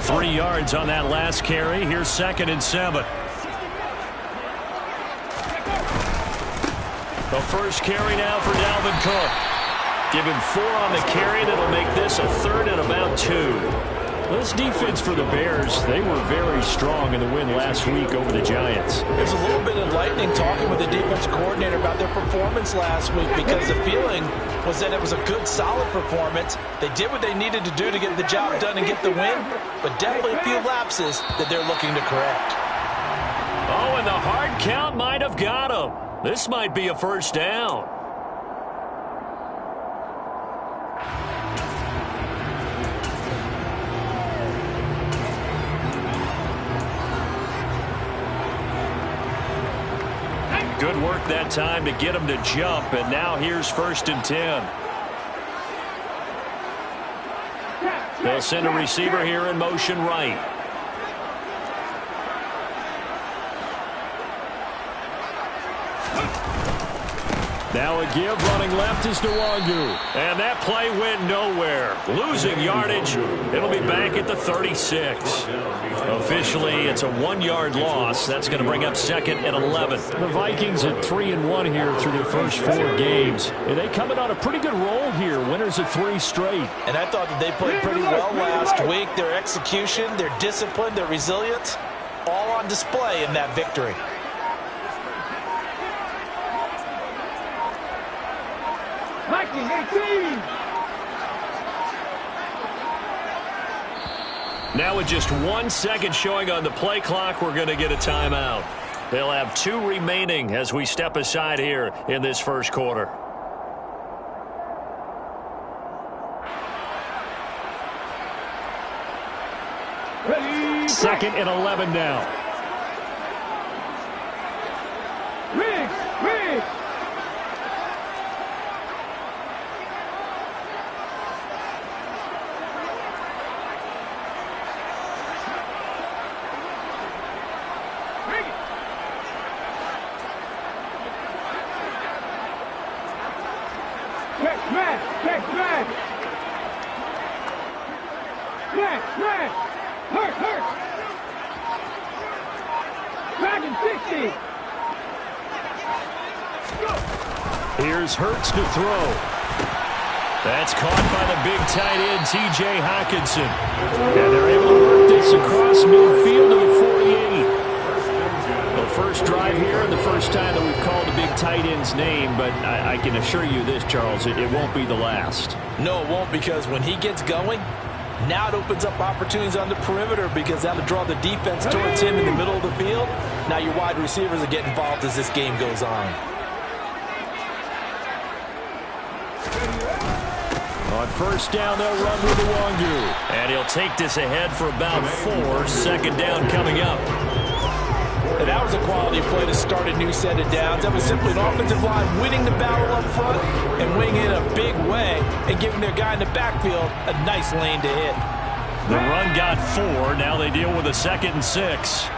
3 yards on that last carry. Here's 2nd and 7. The first carry now for Dalvin Cook. Give him 4 on the carry. That'll make this a 3rd and about 2. This defense for the Bears, they were very strong in the win last week over the Giants. It was a little bit enlightening talking with the defense coordinator about their performance last week, because the feeling was that it was a good, solid performance. They did what they needed to do to get the job done and get the win, but definitely a few lapses that they're looking to correct. Oh, and the hard count might have got him. This might be a first down. Good work that time to get him to jump, and now here's 1st and 10. They'll send a receiver here in motion right. Now a give, running left is Nwangu. And that play went nowhere. Losing yardage. It'll be back at the 36. Officially, it's a 1-yard loss. That's going to bring up 2nd and 11. The Vikings at 3-1 here through their first 4 games. And they coming on a pretty good roll here. Winners of 3 straight. And I thought that they played pretty well last week. Their execution, their discipline, their resilience, all on display in that victory. Now with just 1 second showing on the play clock, we're going to get a timeout. They'll have 2 remaining as we step aside here in this first quarter. Ready, 2nd and 11 now. Riggs. Hurt. Dragon 60. Here's Hurts to throw. That's caught by the big tight end, T.J. Hockenson. And they're able to work this across midfield to the 48. The first drive here, and the first time that we've called a big tight end's name, but I can assure you this, Charles, it won't be the last. No, it won't, because when he gets going, now it opens up opportunities on the perimeter, because that'll draw the defense towards him in the middle of the field. Now your wide receivers are getting involved as this game goes on. On first down, they'll run with Nwangu. And he'll take this ahead for about 4. 2nd down coming up. And that was a quality play to start a new set of downs. That was simply an offensive line winning the battle up front and winning it in a big way and giving their guy in the backfield a nice lane to hit. The run got 4. Now they deal with a 2nd and 6.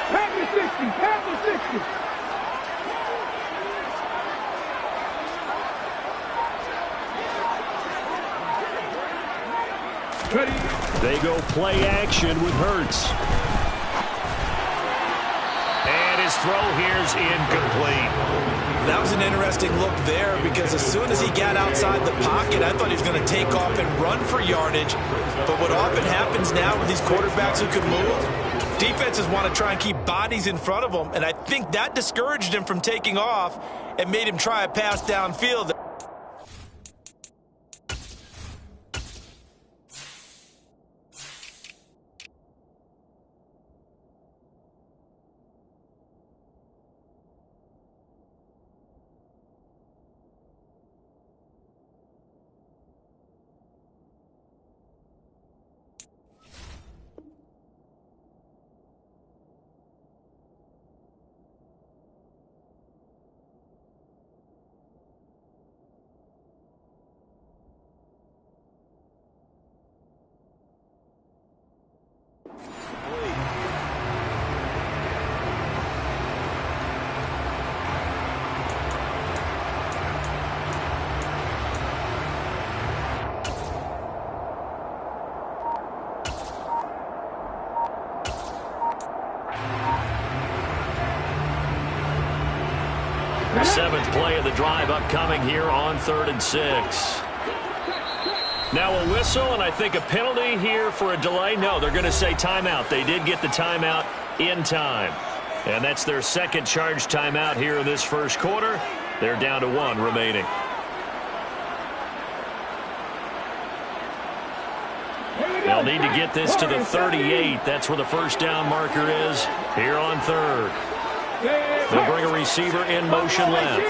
Panther 60. Ready. They go play action with Hurts. And his throw here's incomplete. That was an interesting look there, because as soon as he got outside the pocket, I thought he was going to take off and run for yardage. But what often happens now with these quarterbacks who can move, defenses want to try and keep bodies in front of them, and I think that discouraged him from taking off and made him try a pass downfield. Seventh play of the drive upcoming here on 3rd and 6. Now a whistle, and I think a penalty here for a delay. No, they're going to say timeout. They did get the timeout in time. And that's their second charge timeout here in this first quarter. They're down to 1 remaining. They'll need to get this to the 38. That's where the first down marker is here on 3rd. They'll bring a receiver in motion left.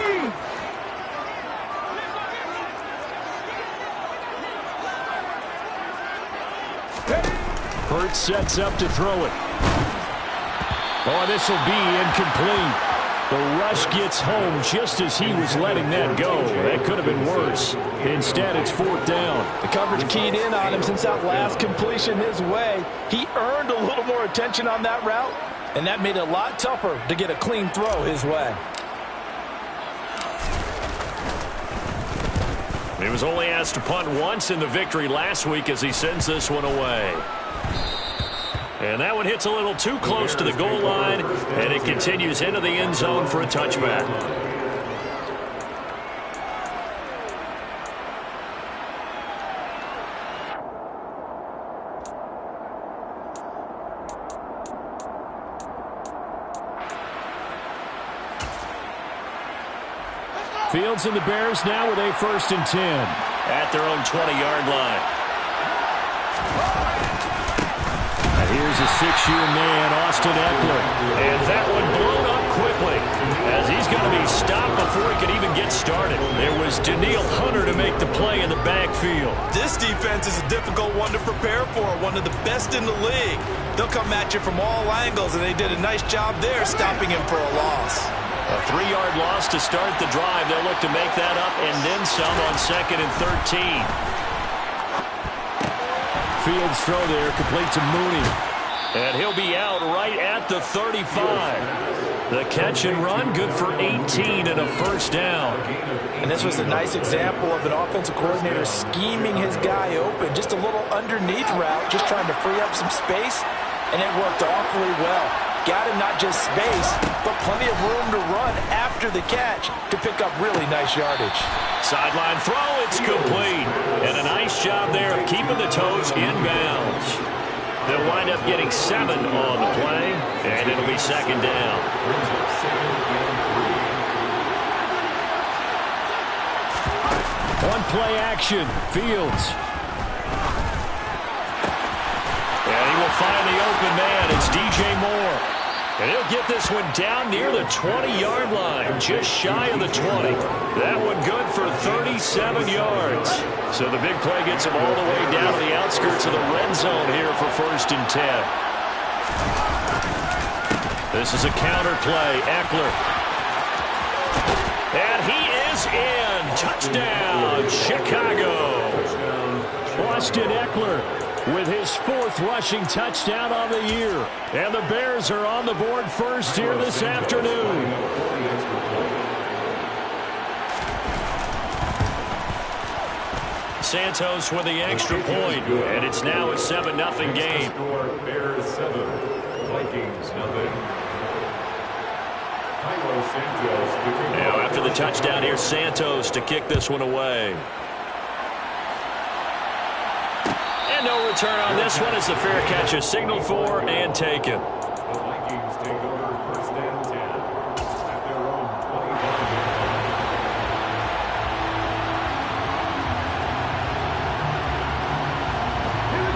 Hurts sets up to throw it. Oh, this will be incomplete. The rush gets home just as he was letting that go. That could have been worse. Instead, it's 4th down. The coverage keyed in on him since that last completion his way. He earned a little more attention on that route, and that made it a lot tougher to get a clean throw his way. He was only asked to punt once in the victory last week as he sends this one away. And that one hits a little too close to the goal line, and it continues into the end zone for a touchback. Fields and the Bears now with a 1st and 10 at their own 20-yard line. Here's a 6-year man, Austin Eckler. And that one blown up quickly as he's going to be stopped before he could even get started. There was Daniil Hunter to make the play in the backfield. This defense is a difficult one to prepare for, one of the best in the league. They'll come at you from all angles, and they did a nice job there stopping him for a loss. A 3-yard loss to start the drive. They'll look to make that up and then some on 2nd and 13. Fields throw there, complete to Mooney. And he'll be out right at the 35. The catch and run, good for 18 and a 1st down. And this was a nice example of an offensive coordinator scheming his guy open. Just a little underneath route, just trying to free up some space, and it worked awfully well. Got him not just space, but plenty of room to run after the catch to pick up really nice yardage. Sideline throw, it's complete. And a nice job there of keeping the toes in bounds. They'll wind up getting 7 on the play, and it'll be 2nd down. One play action, Fields. And he will find the open man. It's DJ Moore. And he'll get this one down near the 20-yard line, just shy of the 20. That one good for 37 yards. So the big play gets him all the way down to the outskirts of the red zone here for 1st and 10. This is a counter play. Eckler. And he is in. Touchdown, Chicago. Austin Eckler with his 4th rushing touchdown on the year. And the Bears are on the board first here this afternoon. Santos with the extra point, and it's now a 7-0 game. Bears 7, Vikings 0. Now after the touchdown here, Santos to kick this one away. And no return on this one as the fair catch is signaled for and taken. The Vikings take over 1st and 10 at their own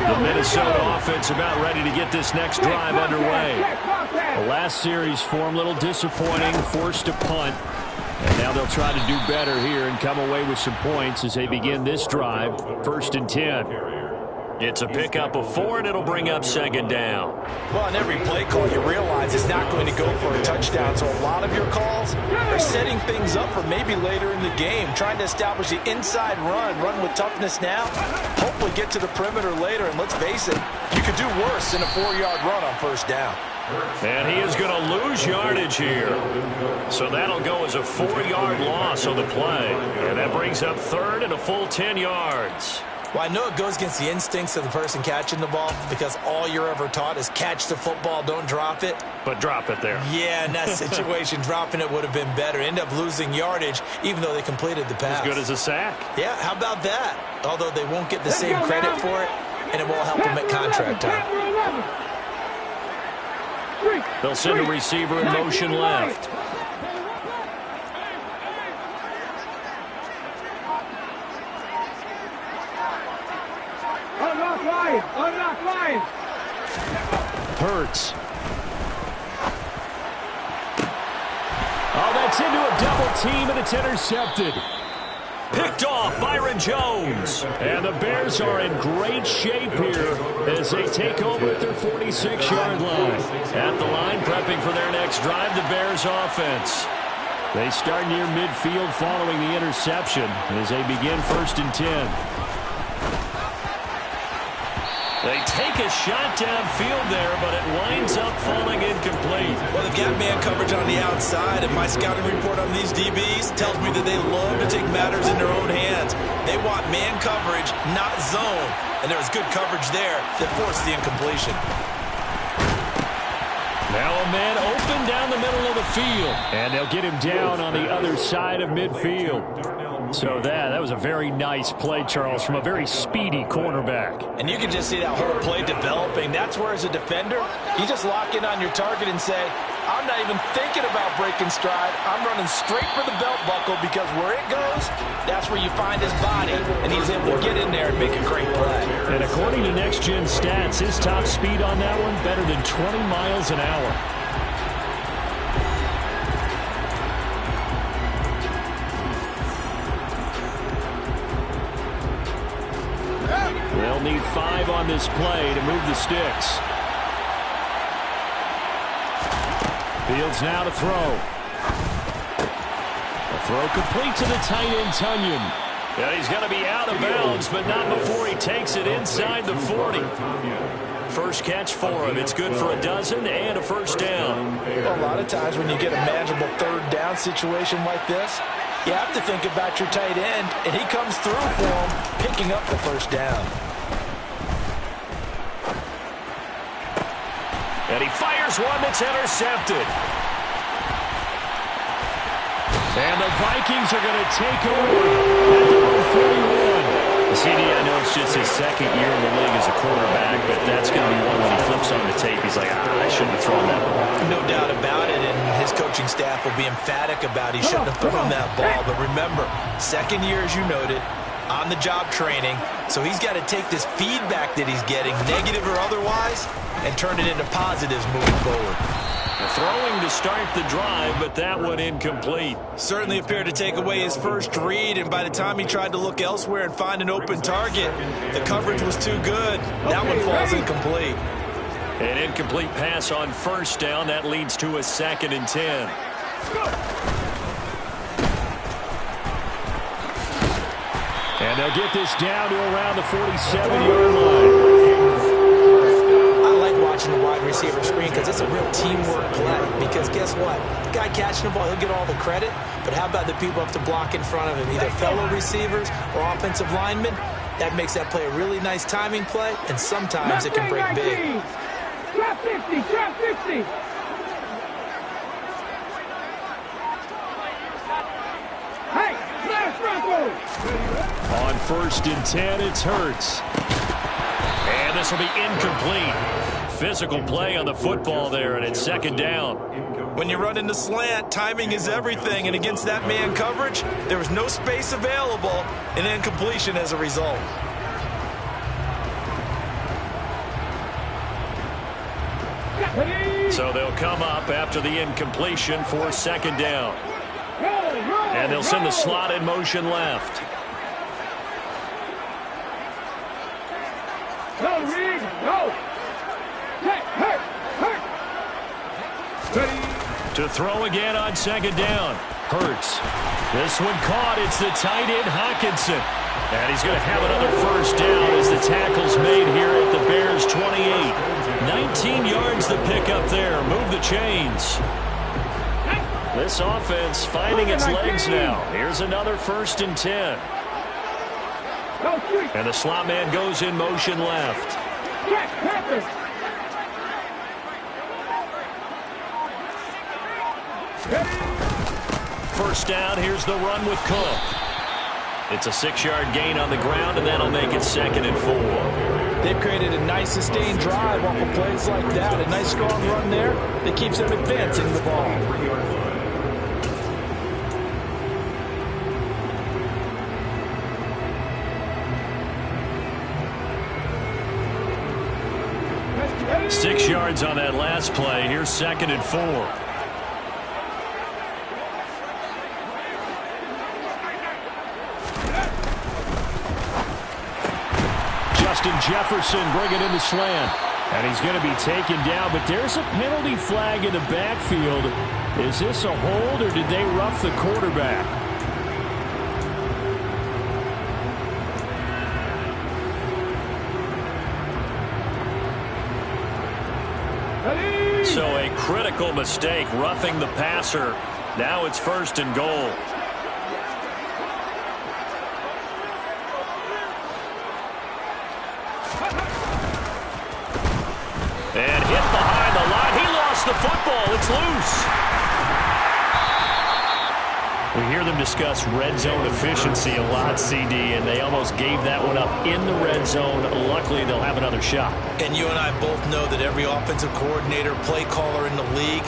20. The Minnesota offense about ready to get this next drive underway. The last series for them, a little disappointing, forced to punt. And now they'll try to do better here and come away with some points as they begin this drive, 1st and 10. It's a pickup of 4, and it'll bring up 2nd down. Well, on every play call, you realize it's not going to go for a touchdown. So a lot of your calls are setting things up for maybe later in the game, trying to establish the inside run with toughness now, hopefully get to the perimeter later. And let's face it, you could do worse than a 4-yard run on 1st down. And he is going to lose yardage here. So that'll go as a 4-yard loss on the play. And that brings up 3rd and a full 10 yards. Well, I know it goes against the instincts of the person catching the ball because all you're ever taught is catch the football, don't drop it. But drop it there. Yeah, in that situation, dropping it would have been better. End up losing yardage even though they completed the pass. As good as a sack. Yeah, how about that? Although they won't get the same credit for it, and it won't help them at contract time. They'll send a receiver in motion left. Unlock Lions! Unlock Lions! Hurts. Oh, that's into a double team, and it's intercepted. Picked off Byron Jones. And the Bears are in great shape here as they take over at their 46-yard line. At the line, prepping for their next drive, the Bears offense. They start near midfield following the interception as they begin 1st and 10. They take a shot downfield there, but it winds up falling incomplete. Well, they've got man coverage on the outside, and my scouting report on these DBs tells me that they love to take matters in their own hands. They want man coverage, not zone, and there was good coverage there that forced the incompletion. Now a man open down the middle of the field, and they'll get him down on the other side of midfield. So that was a very nice play, Charles, from a very speedy cornerback. And you can just see that whole play developing. That's where, as a defender, you just lock in on your target and say, I'm not even thinking about breaking stride. I'm running straight for the belt buckle because where it goes, that's where you find his body. And he's able to get in there and make a great play. And according to Next Gen Stats, his top speed on that one, better than 20 miles an hour. They'll need 5 on this play to move the sticks. Fields now to throw. A throw complete to the tight end, Tunyon. Yeah, he's going to be out of bounds, but not before he takes it inside the 40. First catch for him. It's good for a dozen and a first down. Well, a lot of times when you get a manageable third down situation like this, you have to think about your tight end, and he comes through for him, picking up the first down. And he fires one that's intercepted. And the Vikings are going to take over at the 41. CD, I know it's just his second year in the league as a quarterback, but that's going to be one when he flips on the tape. He's like, I shouldn't have thrown that ball. No doubt about it, and his coaching staff will be emphatic about he shouldn't have thrown that ball. But remember, second year, as you noted, on-the-job training, so he's got to take this feedback that he's getting, negative or otherwise, and turn it into positives moving forward. Throwing to start the drive, but that one incomplete. Certainly appeared to take away his first read, and by the time he tried to look elsewhere and find an open target, the coverage was too good. That one falls incomplete. An incomplete pass on first down. That leads to a 2nd and 10. And they'll get this down to around the 47-yard line. I like watching the wide receiver screen because it's a real teamwork play. Because guess what? The guy catching the ball, he'll get all the credit. But how about the people up to block in front of him, either fellow receivers or offensive linemen? That makes that play a really nice timing play, and sometimes it can break big. Trap 50, trap 50. Hey, smash Bronco. On 1st and 10, it's Hurts. And this will be incomplete. Physical play on the football there, and it's 2nd down. When you run into slant, timing is everything, and against that man coverage, there was no space available, and incompletion as a result. So they'll come up after the incompletion for 2nd down. And they'll send the slot in motion left. Go, Reed, go. Hurt. Ready. To throw again on 2nd down. Hurts. This one caught. It's the tight end, Hockenson. And he's going to have another first down as the tackle's made here at the Bears' 28. 19 yards to pick up there. Move the chains. This offense finding its legs now. Here's another 1st and 10. Go street. And the slot man goes in motion left. Check. Panthers. First down, here's the run with Cook. It's a 6-yard gain on the ground, and that'll make it 2nd and 4. They've created a nice sustained drive off of plays like that. A nice strong run there that keeps them advancing the ball. Ready. 6 yards on that last play. Here's 2nd and 4. Justin Jefferson bringing in the slant. And he's going to be taken down, but there's a penalty flag in the backfield. Is this a hold, or did they rough the quarterback? Ready. So a critical mistake, roughing the passer. Now it's 1st and goal. And hit behind the line. He lost the football. It's loose. We hear them discuss red zone efficiency a lot, CD, and they almost gave that one up in the red zone. Luckily, they'll have another shot. And you and I both know that every offensive coordinator, play caller in the league,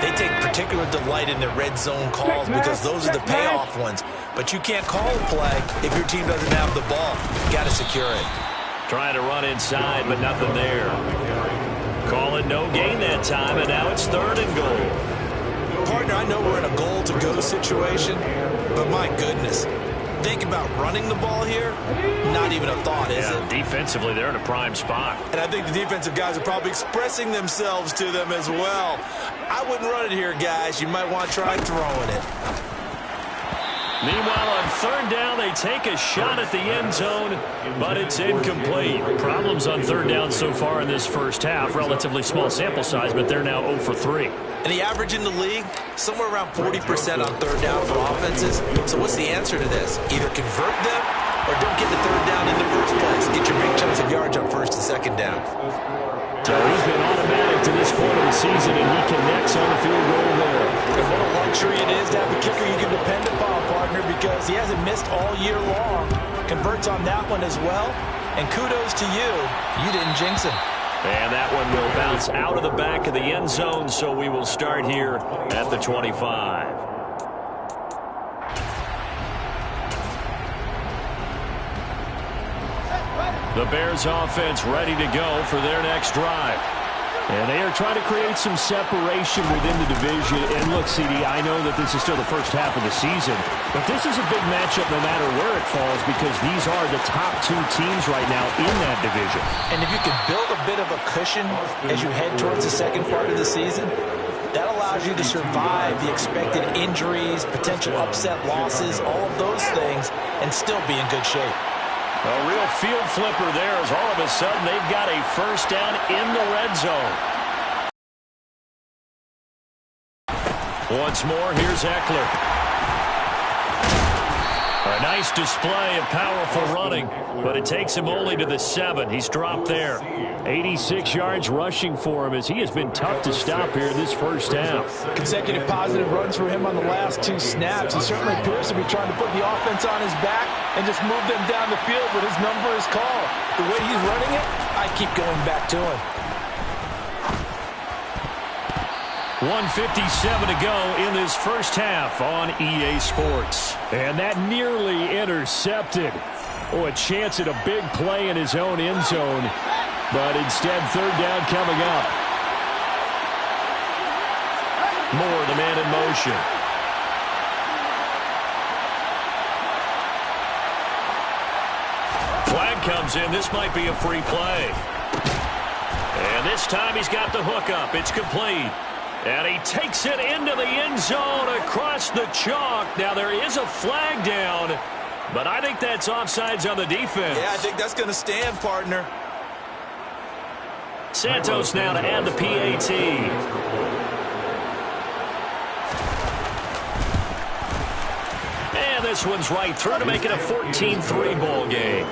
they take particular delight in their red zone calls because those are the payoff ones. But you can't call a play if your team doesn't have the ball. You got to secure it. Trying to run inside, but nothing there. Calling no gain that time, and now it's 3rd and goal. Partner, I know we're in a goal-to-go situation, but my goodness. Think about running the ball here, not even a thought, is it? Defensively, they're in a prime spot. And I think the defensive guys are probably expressing themselves to them as well. I wouldn't run it here, guys. You might want to try throwing it. Meanwhile, on 3rd down, they take a shot at the end zone, but it's incomplete. Problems on 3rd down so far in this first half. Relatively small sample size, but they're now 0 for 3. And the average in the league, somewhere around 40% on 3rd down for offenses. So what's the answer to this? Either convert them or don't get the 3rd down in the first place. Get your big chunks of yards on 1st and 2nd down. So he's been automatic to this point of the season, and he connects on the field goal there. And what a luxury it is to have a kicker you can depend upon, partner, because he hasn't missed all year long. Converts on that one as well. And kudos to you. You didn't jinx him. And that one will bounce out of the back of the end zone, so we will start here at the 25. The Bears offense ready to go for their next drive. And they are trying to create some separation within the division. And look, CD, I know that this is still the first half of the season, but this is a big matchup no matter where it falls because these are the top 2 teams right now in that division. And if you can build a bit of a cushion as you head towards the second part of the season, that allows you to survive the expected injuries, potential upset losses, all of those things, and still be in good shape. A real field flipper there as all of a sudden they've got a first down in the red zone. Once more, here's Eckler. A nice display of powerful running, but it takes him only to the 7. He's dropped there. 86 yards rushing for him as he has been tough to stop here in this first half. Consecutive positive runs for him on the last 2 snaps. He certainly appears to be trying to put the offense on his back and just move them down the field when his number is called. The way he's running it, I keep going back to him. 1:57 to go in this first half on EA Sports. And that nearly intercepted. Oh, a chance at a big play in his own end zone. But instead, 3rd down coming up. Moore, the man in motion. Flag comes in. This might be a free play. And this time he's got the hookup. It's complete. And he takes it into the end zone across the chalk. Now, there is a flag down, but I think that's offsides on the defense. Yeah, I think that's going to stand, partner. Santos now to add the PAT. And this one's right through to make it a 14-3 ball game.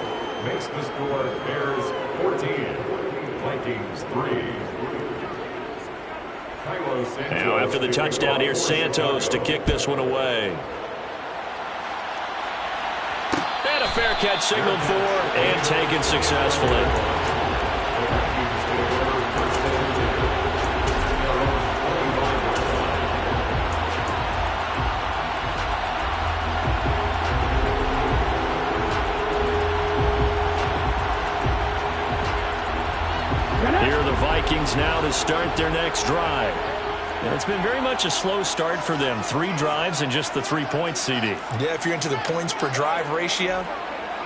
Makes the score Bears 14, Vikings 3. Now after the touchdown, here's Santos to kick this one away. And a fair catch signaled for and taken successfully. Here are the Vikings now to start their next drive. And it's been very much a slow start for them. 3 drives and just the 3 points, CD. Yeah, if you're into the points per drive ratio,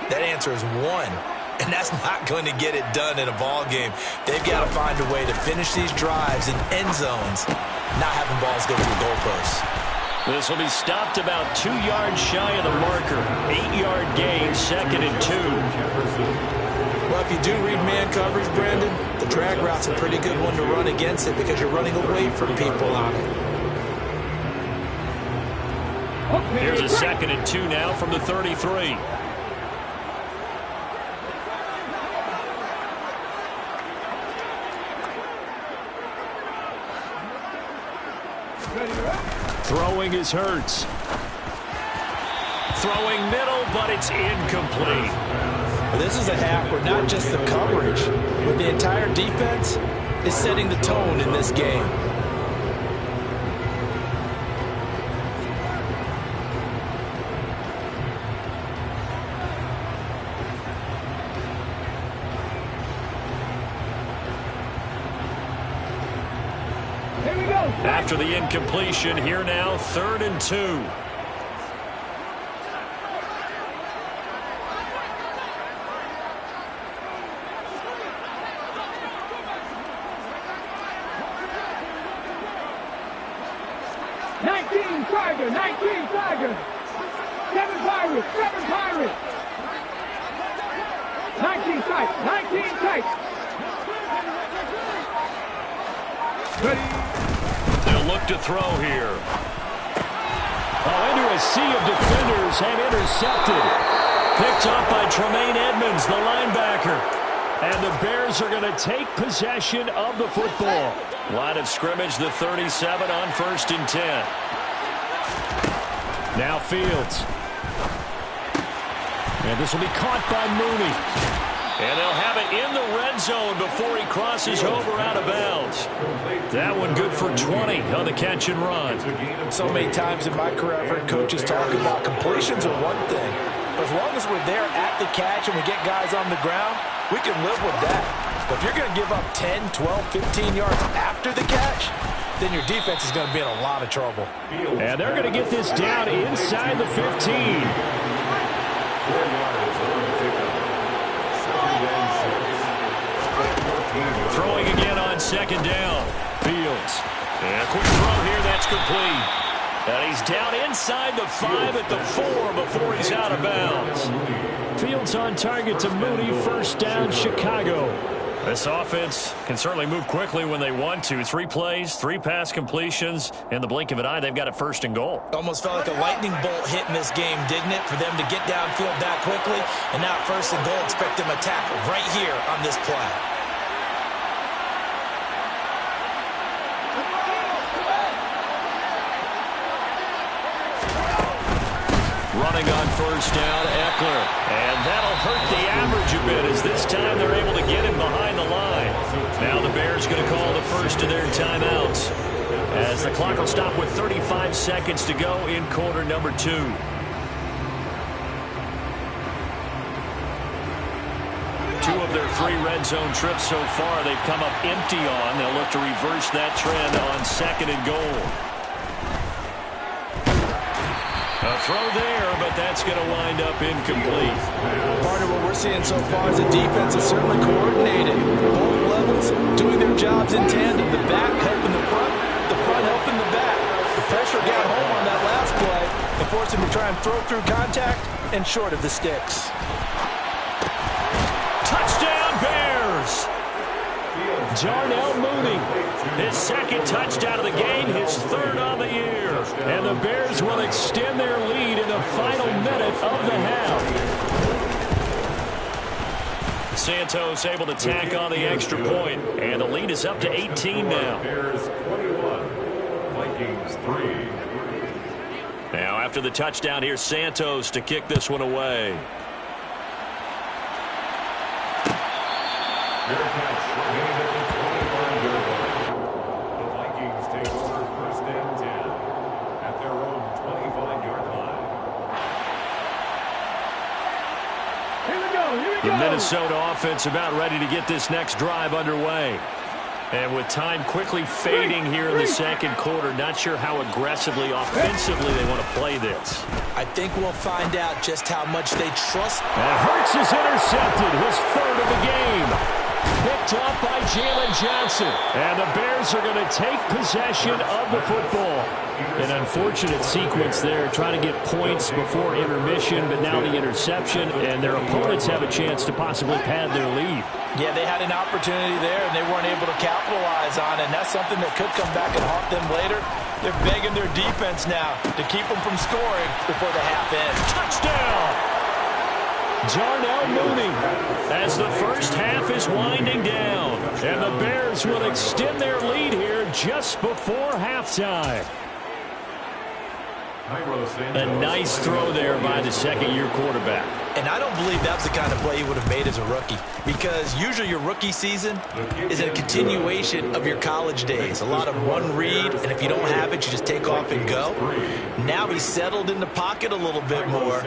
that answer is 1. And that's not going to get it done in a ball game. They've got to find a way to finish these drives in end zones, not having balls go through goalposts. This will be stopped about 2 yards shy of the marker. 8-yard gain, 2nd and 2. Well, if you do read man coverage, Brandon, the drag route's a pretty good one to run against it because you're running away from people on it. Here's a 2nd and 2 now from the 33. Throwing is Hurts. Throwing middle, but it's incomplete. This is a half where not just the coverage, but the entire defense is setting the tone in this game. Here we go. After the incompletion, here now, 3rd and 2. Tiger, 19 Tiger. 7 Pirates, 7 Pirates. 19 tight, 19 tight. Ready. They'll look to throw here. Oh, into a sea of defenders and intercepted. Picked up by Tremaine Edmonds, the linebacker. And the Bears are going to take possession of the football. Line of scrimmage, the 37 on 1st and 10. Now Fields. And this will be caught by Mooney. And they'll have it in the red zone before he crosses over out of bounds. That one good for 20 on the catch and run. So many times in my career I've heard coaches talk about completions are one thing. But as long as we're there at the catch and we get guys on the ground, we can live with that. But if you're going to give up 10, 12, 15 yards after the catch, then your defense is going to be in a lot of trouble. And they're going to get this down inside the 15. Throwing again on 2nd down. Fields. And a quick throw here, that's complete. And he's down inside the 5 at the 4 before he's out of bounds. Fields on target to Mooney, 1st down, Chicago. This offense can certainly move quickly when they want to. 3 plays, 3 pass completions. In the blink of an eye, they've got it 1st and goal. Almost felt like a lightning bolt hit in this game, didn't it? For them to get downfield that quickly. And now 1st and goal, expect them to tackle right here on this play. Running on 1st down, Eckler. And that'll hurt the average a bit as this time they're able to get him behind the line. Now the Bears going to call the first of their timeouts as the clock will stop with 35 seconds to go in quarter number 2. 2 of their 3 red zone trips so far they've come up empty on. They'll look to reverse that trend on 2nd and goal. A throw there, but that's going to wind up incomplete. Part of what we're seeing so far is the defense is certainly coordinated. Both levels doing their jobs in tandem. The back helping the front helping the back. The pressure got home on that last play and forced him to try and throw through contact and short of the sticks. Touchdown, Bears! Darnell Mooney, his 2nd touchdown of the game, his 3rd on the year. And the Bears will extend their lead in the final minute of the half. Santos able to tack on the extra point, and the lead is up to 18 now. Bears 21, Vikings 3. Now after the touchdown, here's Santos to kick this one away. Fair catch, made at the 25-yard line. The Vikings take over first and 10 at their own 25-yard line. Here we go. The Minnesota offense about ready to get this next drive underway. And with time quickly fading here in the second quarter, not sure how aggressively, offensively they want to play this. I think we'll find out just how much they trust. And Hurts is intercepted, his third of the game. Picked up by Jalen Johnson. And the Bears are going to take possession of the football. An unfortunate sequence there, trying to get points before intermission, but now the interception, and their opponents have a chance to possibly pad their lead. Yeah, they had an opportunity there, and they weren't able to capitalize on it, and that's something that could come back and haunt them later. They're begging their defense now to keep them from scoring before the half ends. Touchdown! Darnell Mooney, as the first half is winding down, and the Bears will extend their lead here just before halftime. A nice throw there by the second-year quarterback. And I don't believe that's the kind of play he would have made as a rookie, because usually your rookie season is a continuation of your college days. A lot of one read, and if you don't have it, you just take off and go. Now he's settled in the pocket a little bit more,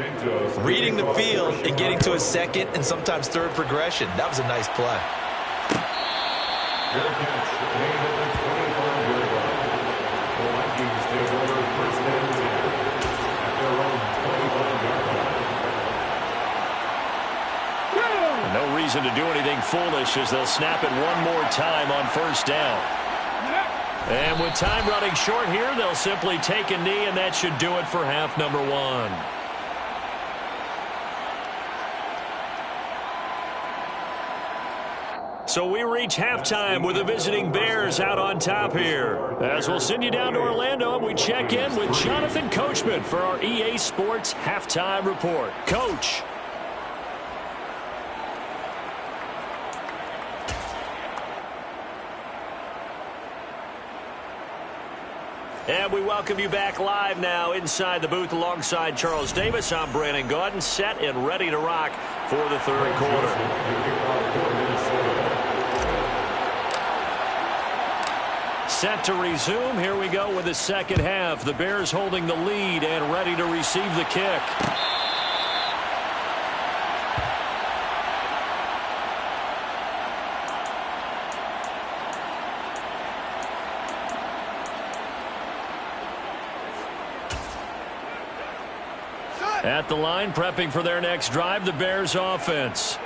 reading the field and getting to his second and sometimes third progression. That was a nice play. Fair catch, made at the 25-yard line. The Vikings take over first and 10 at their own 25-yard line. No reason to do anything foolish as they'll snap it one more time on first down. And with time running short here, they'll simply take a knee, and that should do it for half number one. So we reach halftime with the visiting Bears out on top here. As we'll send you down to Orlando, and we check in with Jonathan Coachman for our EA Sports Halftime Report. Coach. And we welcome you back live now inside the booth alongside Charles Davis. I'm Brandon Gaudin, set and ready to rock for the third quarter. Set to resume. Here we go with the second half. The Bears holding the lead and ready to receive the kick. At the line, prepping for their next drive, the Bears offense.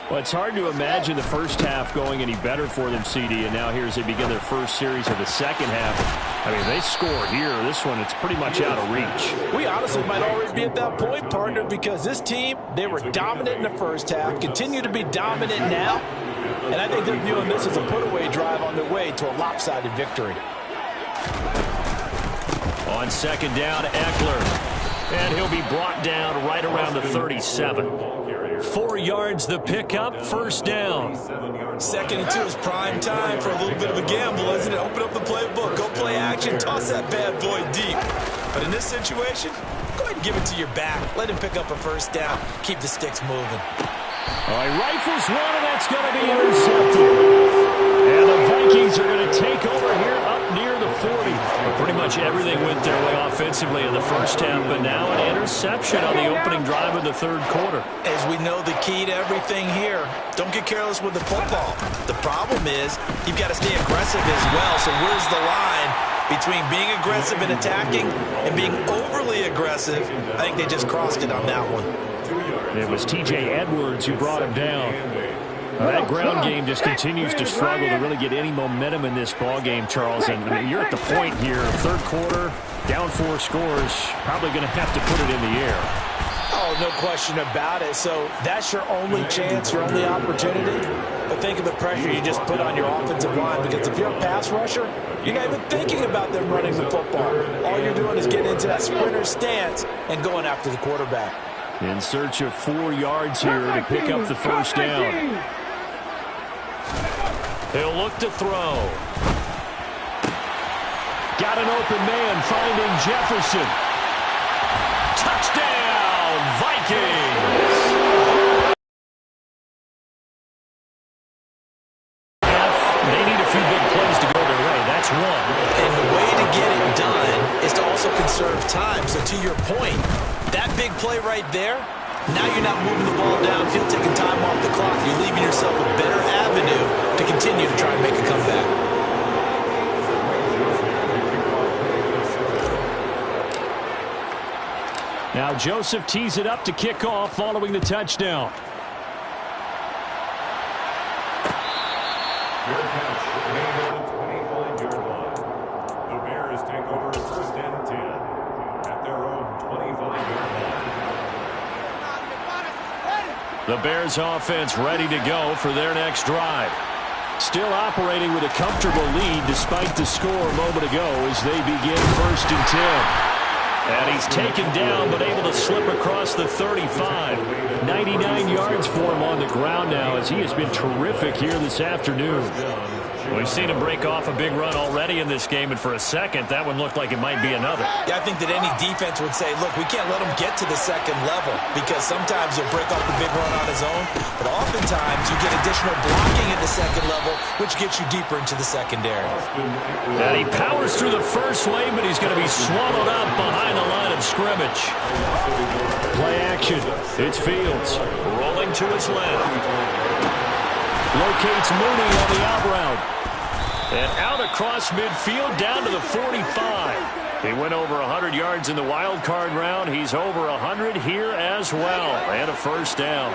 Well, it's hard to imagine the first half going any better for them, CD, and now here as they begin their first series of the second half. I mean, they score here. This one, it's pretty much out of reach. We honestly might already be at that point, partner, because this team, they were dominant in the first half, continue to be dominant now, and I think they're viewing this as a put-away drive on their way to a lopsided victory. On second down, Eckler. And he'll be brought down right around the 37. 4 yards the pickup, first down. Second and 2 is prime time for a little bit of a gamble, isn't it? Open up the playbook, go play action, toss that bad boy deep. But in this situation, go ahead and give it to your back. Let him pick up a first down. Keep the sticks moving. All right, rifles one, and that's going to be intercepted. And the Vikings are going to take over here up near the 40. Well, pretty much everything went their way offensively in the first half, but now an interception on the opening drive of the third quarter. As we know, the key to everything here, don't get careless with the football. The problem is you've got to stay aggressive as well. So where's the line between being aggressive and attacking and being overly aggressive? I think they just crossed it on that one. It was T.J. Edwards who brought him down. That ground game just continues to struggle to really get any momentum in this ball game, Charles. And I mean, you're at the point here, third quarter, down 4 scores, probably going to have to put it in the air. Oh, no question about it. So that's your only chance, your only opportunity. But think of the pressure you just put on your offensive line, because if you're a pass rusher, you're not even thinking about them running the football. All you're doing is getting to that sprinter stance and going after the quarterback. In search of 4 yards here to pick up the first down. He'll look to throw. Got an open man finding Jefferson. Touchdown, Vikings! They need a few big plays to go their way. That's one. And the way to get it done is to also conserve time. So to your point, that big play right there, now you're not moving the ball downfield, taking time off the clock. You're leaving yourself a better avenue to continue to try and make a comeback. Now Joseph tees it up to kick off following the touchdown. Fair catch made at the 25-yard line. The Bears take over first and 10 at their own 25-yard line. The Bears offense ready to go for their next drive. Still operating with a comfortable lead despite the score a moment ago as they begin first and 10. And he's taken down but able to slip across the 35. 99 yards for him on the ground now as he has been terrific here this afternoon. We've seen him break off a big run already in this game, and for a second, that one looked like it might be another. Yeah, I think that any defense would say, look, we can't let him get to the second level because sometimes he'll break off the big run on his own, but oftentimes you get additional blocking at the second level, which gets you deeper into the secondary. And he powers through the first wave, but he's going to be swallowed up behind the line of scrimmage. Play action. It's Fields rolling to his left. Locates Mooney on the out route. And out across midfield down to the 45. He went over 100 yards in the wild card round. He's over 100 here as well. And a first down.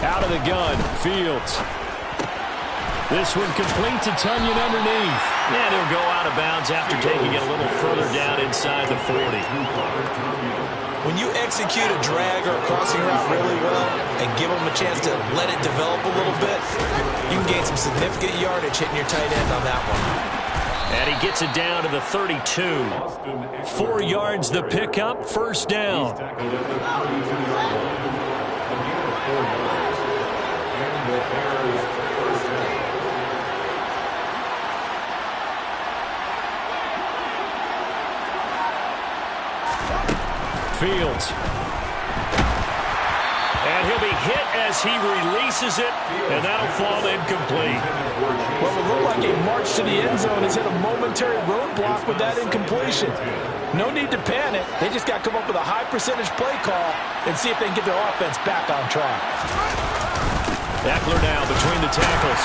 Out of the gun, Fields. This one complete to Tunyon underneath. And he'll go out of bounds after taking it a little further down inside the 40. When you execute a drag or a crossing route really well and give them a chance to let it develop a little bit, you can gain some significant yardage hitting your tight end on that one. And he gets it down to the 32. 4 yards the pickup, first down. Fields. And he'll be hit as he releases it, and that'll fall incomplete. Well, it looked like a march to the end zone has hit a momentary roadblock with that incompletion. No need to panic. They just got to come up with a high percentage play call and see if they can get their offense back on track. Eckler now between the tackles.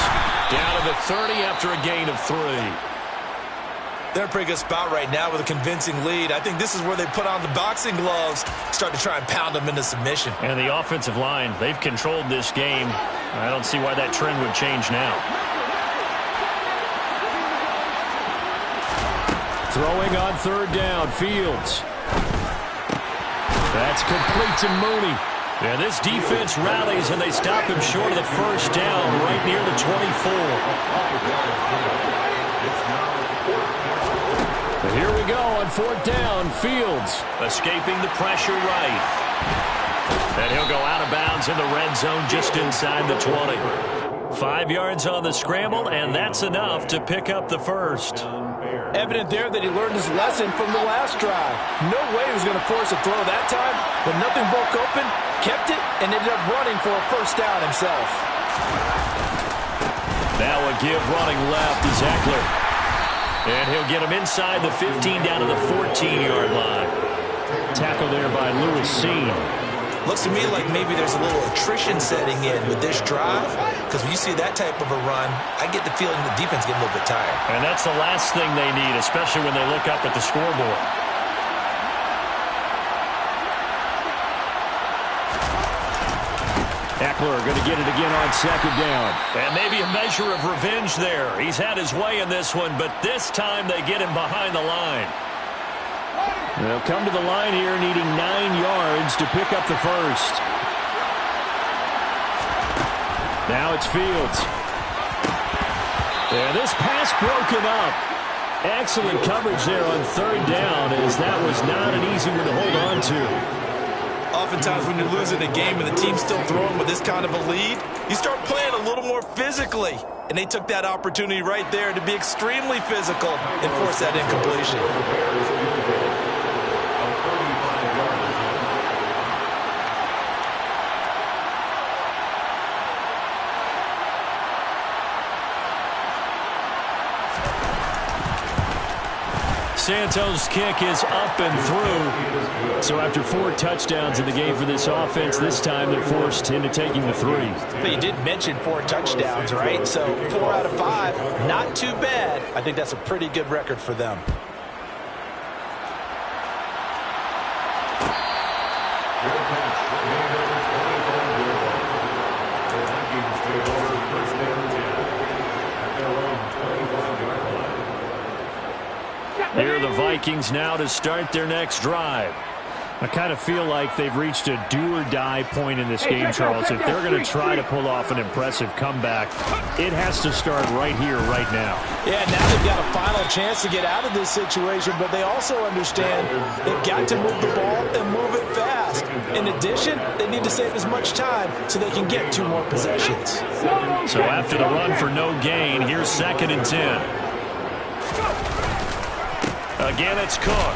Down to the 30 after a gain of 3. They're in a pretty good spot right now with a convincing lead. I think this is where they put on the boxing gloves, start to try and pound them into submission. And the offensive line, they've controlled this game. I don't see why that trend would change now. Throwing on third down, Fields. That's complete to Mooney. And this defense rallies, and they stop him short of the first down right near the 24. Here we go on fourth down. Fields escaping the pressure right. And he'll go out of bounds in the red zone just inside the 20. 5 yards on the scramble, and that's enough to pick up the first. Evident there that he learned his lesson from the last drive. No way he was going to force a throw that time. When nothing broke open, kept it, and ended up running for a first down himself. Now a give running left is Eckler. And he'll get him inside the 15 down to the 14-yard line. Tackle there by Lewis Seen. Looks to me like maybe there's a little attrition setting in with this drive, because when you see that type of a run, I get the feeling the defense getting a little bit tired. And that's the last thing they need, especially when they look up at the scoreboard. Eckler going to get it again on second down. And maybe a measure of revenge there. He's had his way in this one, but this time they get him behind the line. They'll come to the line here needing 9 yards to pick up the first. Now it's Fields. And this pass broken up. Excellent coverage there on third down, as that was not an easy one to hold on to. Oftentimes when you're losing a game and the team's still throwing with this kind of a lead, you start playing a little more physically. And they took that opportunity right there to be extremely physical and force that incompletion. Santos' kick is up and through. So after 4 touchdowns in the game for this offense, this time they're forced into taking the 3. But you did mention 4 touchdowns, right? So 4 out of 5, not too bad. I think that's a pretty good record for them. Here are the Vikings now to start their next drive. I kind of feel like they've reached a do-or-die point in this game, Charles. If they're going to try to pull off an impressive comeback, it has to start right here, right now. Yeah, now they've got a final chance to get out of this situation, but they also understand they've got to move the ball and move it fast. In addition, they need to save as much time so they can get 2 more possessions. So after the run for no gain, here's 2nd and 10. Again, it's Cook.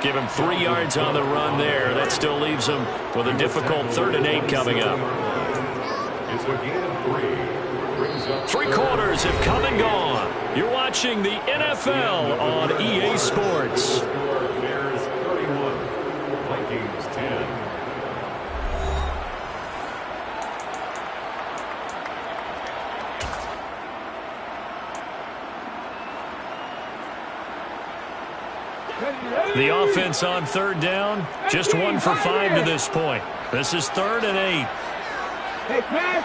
Give him 3 yards on the run there. That still leaves him with a difficult 3rd and 8 coming up. 3 quarters have come and gone. You're watching the NFL on EA Sports. Bears 31, Vikings 10. The offense on 3rd down, just 1 for 5 to this point. This is 3rd and 8. Hey, pass.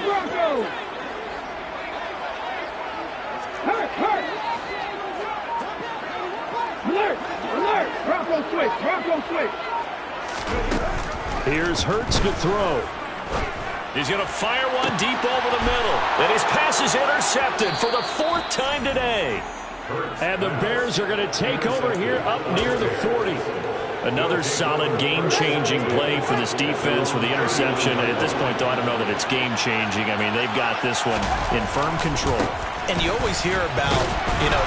Broncos. Hurt. Alert. Bronco switch. Here's Hurts to throw. He's going to fire one deep over the middle. And his pass is intercepted for the 4th time today. And the Bears are going to take over here up near the 40. Another solid game-changing play for this defense with the interception. At this point, though, I don't know that it's game-changing. I mean, they've got this one in firm control. And you always hear about,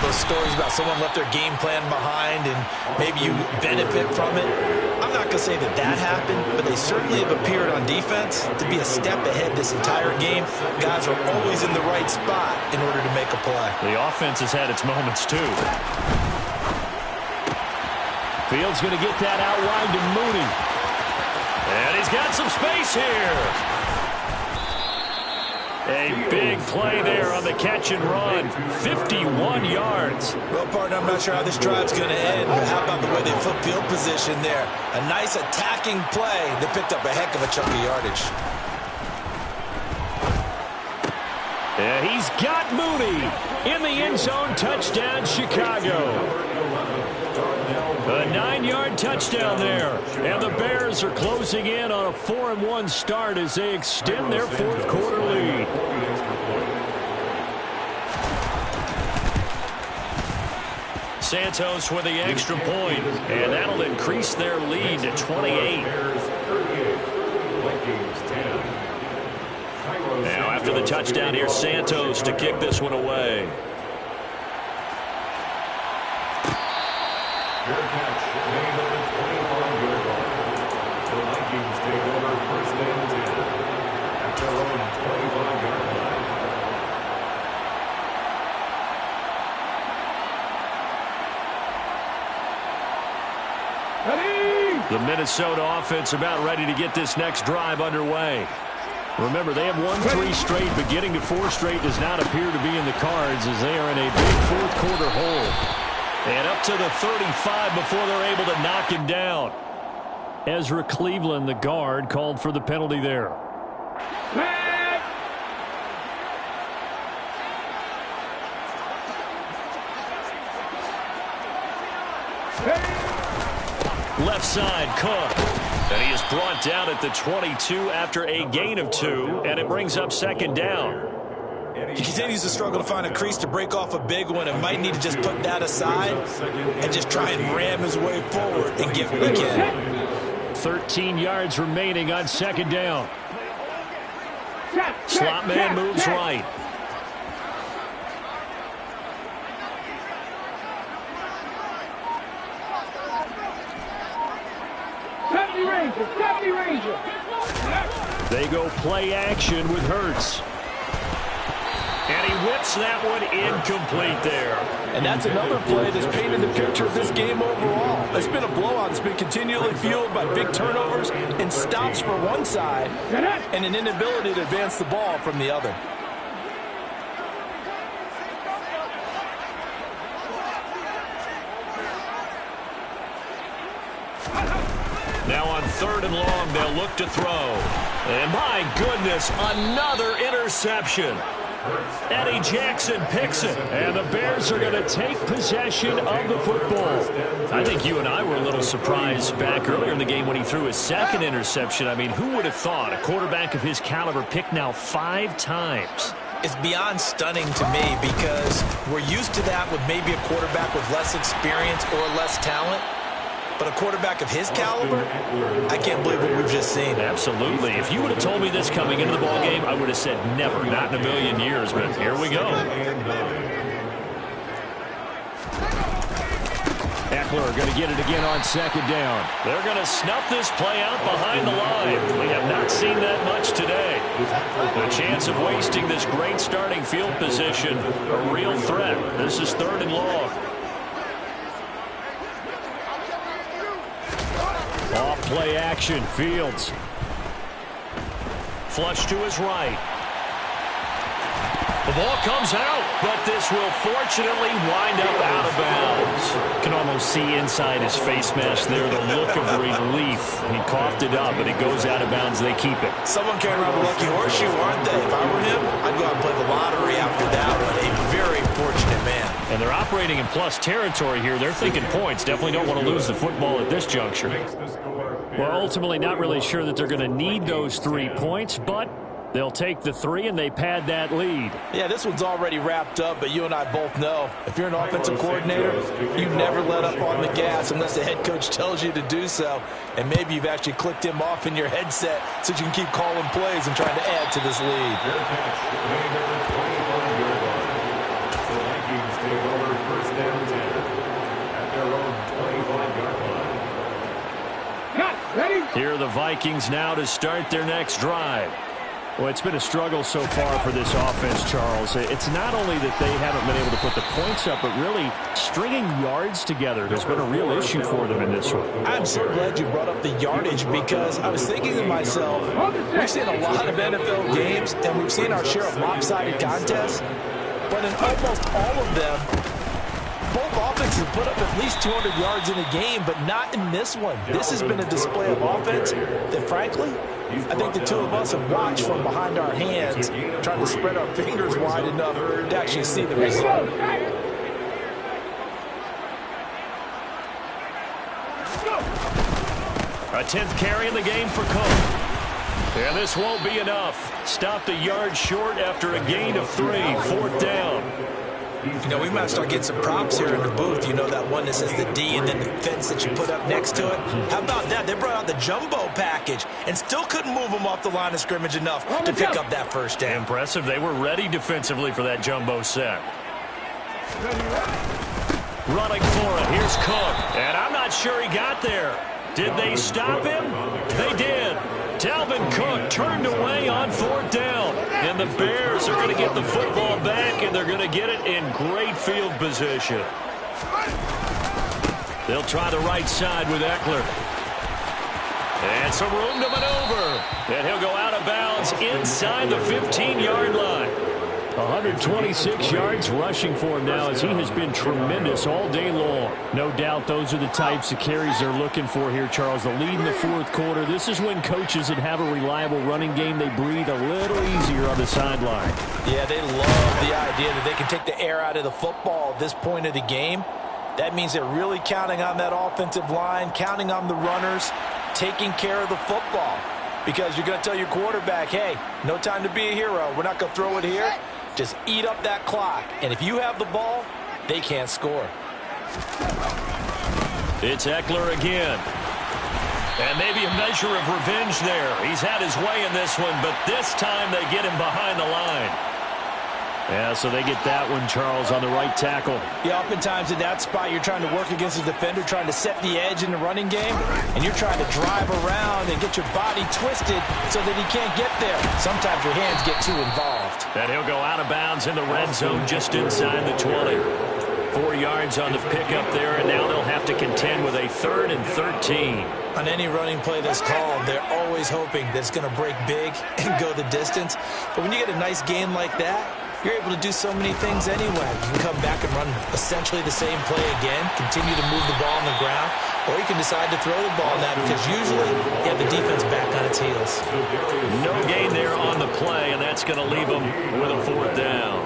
those stories about someone left their game plan behind and maybe you benefit from it. I'm not going to say that happened, but they certainly have appeared on defense to be a step ahead this entire game. Guys are always in the right spot in order to make a play. The offense has had its moments, too. Fields going to get that out wide to Mooney. And he's got some space here. A big play there on the catch and run. 51 yards. Well, partner, I'm not sure how this drive's going to end, but how about the way they flip field position there? A nice attacking play that picked up a heck of a chunk of yardage. And he's got Mooney in the end zone. Touchdown, Chicago. A 9-yard touchdown there. And the Bears are closing in on a 4-1 start as they extend their 4th quarter lead. Santos with the extra point, and that'll increase their lead to 28. Now after the touchdown here, Santos to kick this one away. Fair catch made on the 25-yard line. The Vikings take over 1st and 10 at their own 25-yard line. The Minnesota offense about ready to get this next drive underway. Remember, they have won 3 straight, but getting to 4 straight does not appear to be in the cards as they are in a big 4th quarter hole. And up to the 35 before they're able to knock him down. Ezra Cleveland, the guard, called for the penalty there. Left side, Cook. And he is brought down at the 22 after a gain of 2, and it brings up second down. He continues to struggle to find a crease to break off a big one and might need to just put that aside and just try and ram his way forward and get what he can. 13 yards remaining on second down. Slot man moves right. They go play action with Hurts. And he whips that one incomplete there. And that's another play that's painted the picture of this game overall. It's been a blowout. It's been continually fueled by big turnovers and stops for one side and an inability to advance the ball from the other. Now on 3rd and long, they'll look to throw. And my goodness, another interception. Eddie Jackson picks it, and the Bears are going to take possession of the football. I think you and I were a little surprised back earlier in the game when he threw his second interception. I mean, who would have thought a quarterback of his caliber picked now 5 times? It's beyond stunning to me because we're used to that with maybe a quarterback with less experience or less talent. But a quarterback of his caliber, I can't believe what we've just seen. Absolutely. If you would have told me this coming into the ballgame, I would have said never, not in a million years. But here we go. Eckler going to get it again on second down. They're going to snuff this play out behind the line. We have not seen that much today. The chance of wasting this great starting field position, a real threat. This is 3rd and long. Off play action, Fields. Flush to his right. The ball comes out, but this will fortunately wind up out of bounds. Can almost see inside his face mask there the look of relief. He coughed it up, but it goes out of bounds. They keep it. Someone carrying around the lucky horseshoe, aren't they? If I were him, I'd go out and play the lottery after that one. A very fortunate man. And they're operating in plus territory here. They're thinking points. Definitely don't want to lose the football at this juncture. Well, ultimately not really sure that they're going to need those 3 points, but they'll take the 3 and they pad that lead. Yeah, this one's already wrapped up, but you and I both know if you're an offensive coordinator, you never let up on the gas unless the head coach tells you to do so. And maybe you've actually clicked him off in your headset so you can keep calling plays and trying to add to this lead. The Vikings take over 1st and 10 at their own 25-yard line. Here are the Vikings now to start their next drive. Well, it's been a struggle so far for this offense, Charles. It's not only that they haven't been able to put the points up, but really stringing yards together has been a real issue for them in this one. I'm so glad you brought up the yardage because I was thinking to myself, we've seen a lot of NFL games and we've seen our share of lopsided contests, but in almost all of them, both offenses put up at least 200 yards in a game, but not in this one. This has been a display of offense that, frankly, I think the two of us have watched from behind our hands, trying to spread our fingers wide enough to actually see the result. A 10th carry in the game for Cook. And this won't be enough. Stopped a yard short after a gain of 3. 4th down. You know, we might start getting some props here in the booth. You know, that one that says the D and then the fence that you put up next to it. How about that? They brought out the jumbo package and still couldn't move them off the line of scrimmage enough to pick up that 1st down. Impressive. They were ready defensively for that jumbo set. Running for it. Here's Cook. And I'm not sure he got there. Did they stop him? They did. Dalvin Cook turned away on 4th down. And the Bears are going to get the football back, and they're going to get it in great field position. They'll try the right side with Eckler. And some room to maneuver. And he'll go out of bounds inside the 15-yard line. 126 yards rushing for him now as he has been tremendous all day long. No doubt those are the types of carries they're looking for here, Charles. The lead in the 4th quarter. This is when coaches that have a reliable running game, they breathe a little easier on the sideline. Yeah, they love the idea that they can take the air out of the football at this point of the game. That means they're really counting on that offensive line, counting on the runners, taking care of the football. Because you're going to tell your quarterback, hey, no time to be a hero. We're not going to throw it here. Just eat up that clock. And if you have the ball, they can't score. It's Eckler again. And maybe a measure of revenge there. He's had his way in this one, but this time they get him behind the line. Yeah, so they get that one, Charles, on the right tackle. Yeah, oftentimes in that spot, you're trying to work against the defender, trying to set the edge in the running game, and you're trying to drive around and get your body twisted so that he can't get there. Sometimes your hands get too involved. And he'll go out of bounds in the red zone just inside the 20. 4 yards on the pickup there, and now they'll have to contend with a 3rd and 13. On any running play that's called, they're always hoping that it's going to break big and go the distance. But when you get a nice gain like that, you're able to do so many things anyway. You can come back and run essentially the same play again, continue to move the ball on the ground, or you can decide to throw the ball now because usually you have the defense back on its heels. No gain there on the play, and that's going to leave them with a 4th down.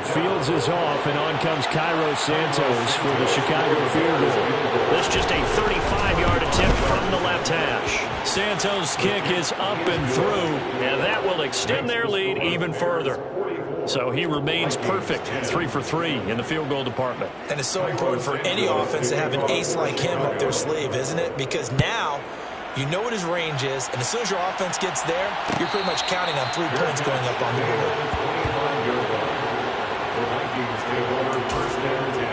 Fields is off, and on comes Cairo Santos for the Chicago field goal. That's just a 35-yard attempt from the left hash. Santos' kick is up and through, and that will extend their lead even further. So he remains perfect, 3 for 3 in the field goal department. And it's so important for any offense to have an ace like him up their sleeve, isn't it? Because now you know what his range is, and as soon as your offense gets there, you're pretty much counting on 3 points going up on the board. The Vikings take over 1st and 10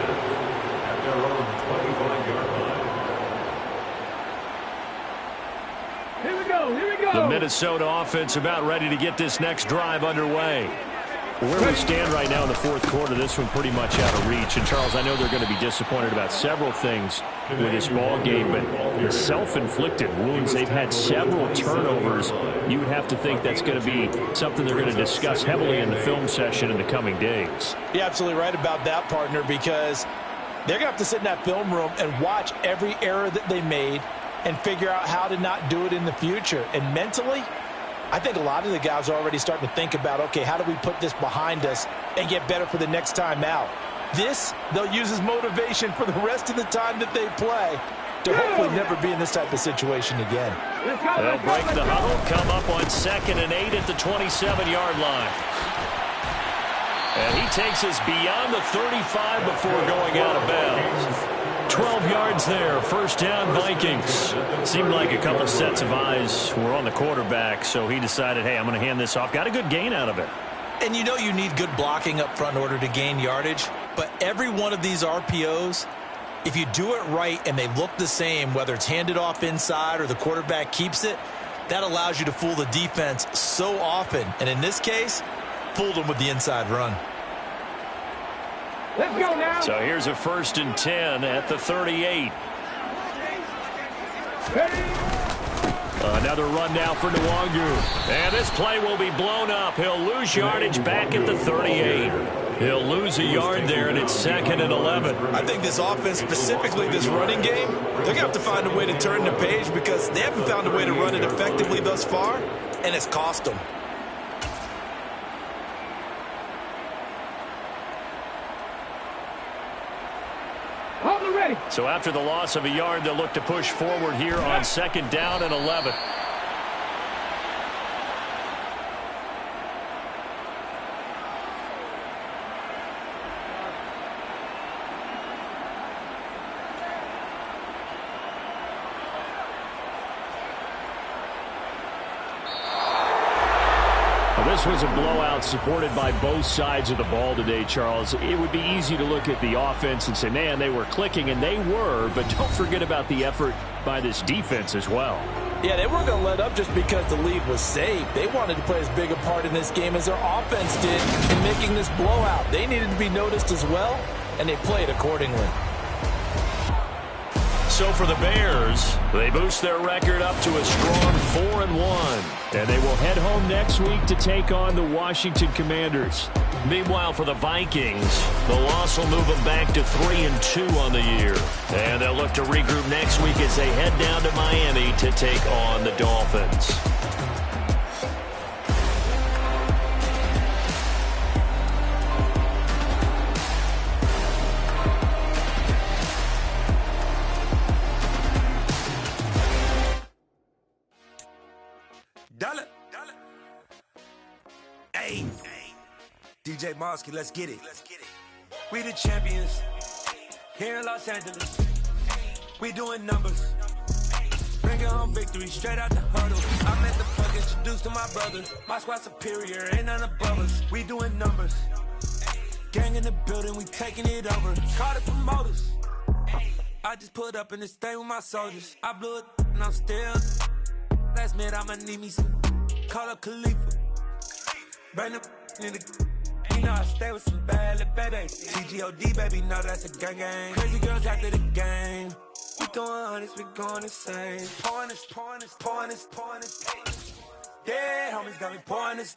at their own 25-yard line. Here we go, here we go. The Minnesota offense about ready to get this next drive underway. Where we stand right now in the 4th quarter, this one pretty much out of reach. And, Charles, I know they're going to be disappointed about several things with this ball game, but the self-inflicted wounds, they've had several turnovers. You would have to think that's going to be something they're going to discuss heavily in the film session in the coming days. You're absolutely right about that, partner, because they're going to have to sit in that film room and watch every error that they made and figure out how to not do it in the future. And mentally, I think a lot of the guys are already starting to think about, okay, how do we put this behind us and get better for the next time out? This, they'll use as motivation for the rest of the time that they play to hopefully never be in this type of situation again. They'll break the huddle, come up on 2nd and 8 at the 27-yard line. And he takes us beyond the 35 before going out of bounds. 12 yards there, 1st down Vikings. Seemed like a couple sets of eyes were on the quarterback, so he decided, hey, I'm going to hand this off. Got a good gain out of it. And you know you need good blocking up front in order to gain yardage, but every one of these RPOs, if you do it right and they look the same, whether it's handed off inside or the quarterback keeps it, that allows you to fool the defense so often. And in this case, fooled them with the inside run. Let's go now. So here's a 1st and 10 at the 38. Another run now for Nwangu. And this play will be blown up. He'll lose yardage back at the 38. He'll lose a yard there, and it's 2nd and 11. I think this offense, specifically this running game, they're going to have to find a way to turn the page because they haven't found a way to run it effectively thus far, and it's cost them. So after the loss of a yard, they'll look to push forward here on 2nd down and 11. This was a blowout supported by both sides of the ball today, Charles. It would be easy to look at the offense and say, man, they were clicking, and they were, but don't forget about the effort by this defense as well. Yeah, they weren't going to let up just because the lead was saved. They wanted to play as big a part in this game as their offense did in making this blowout. They needed to be noticed as well, and they played accordingly. So for the Bears, they boost their record up to a strong 4-1. And they will head home next week to take on the Washington Commanders. Meanwhile, for the Vikings, the loss will move them back to 3-2 on the year. And they'll look to regroup next week as they head down to Miami to take on the Dolphins. DJ Mosky, let's get it. We the champions here in Los Angeles. We doing numbers. Bringing home victory straight out the huddle. I'm at the plug, introduced to my brother. My squad superior, ain't none above us. We doing numbers. Gang in the building, we taking it over. Call the promoters. I just put up in this thing with my soldiers. I blew it and I'm still. Last minute I'ma need me some. Call up Khalifa. Bring the in the. You know I stay with some bad little baby. TGOD baby, know that's a gang gang. Crazy girls after the game. We going honest, we going insane. Pouring this. Yeah, homies got me pouring this.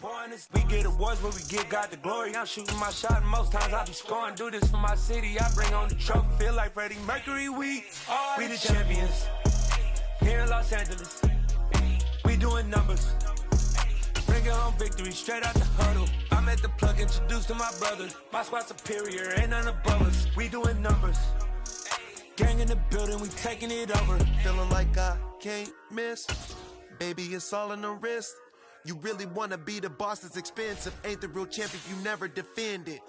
We get awards where we give God the glory. I'm shooting my shot and most times I be scoring. Do this for my city, I bring on the trophy. Feel like Freddie Mercury, we the champions here in Los Angeles. We doing numbers. Bringing home victory straight out the huddle. I'm at the plug, introduced to my brother. My squad superior, ain't none above us. We doing numbers. Gang in the building, we taking it over. Feeling like I can't miss. Baby, it's all in the wrist. You really wanna be the boss, it's expensive. Ain't the real champ if you never defend it.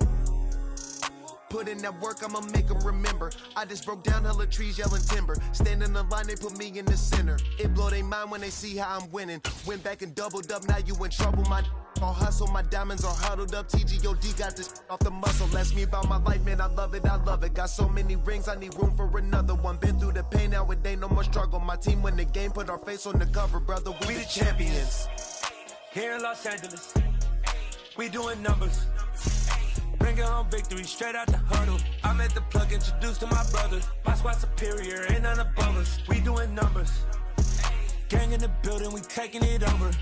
Put in that work, I'ma make them remember. I just broke down hella trees, yelling timber. Stand in the line, they put me in the center. It blow their mind when they see how I'm winning. Went back and doubled up, now you in trouble. My all hustle, my diamonds are huddled up. TGOD got this off the muscle. Ask me about my life, man, I love it. Got so many rings, I need room for another one. Been through the pain, now it ain't no more struggle. My team win the game, put our face on the cover, brother. We the champions here in Los Angeles. We doing numbers. Bringing home victory straight out the huddle. I'm at the plug, introduced to my brother. My squad superior, ain't none above us. We doing numbers. Gang in the building, we taking it over.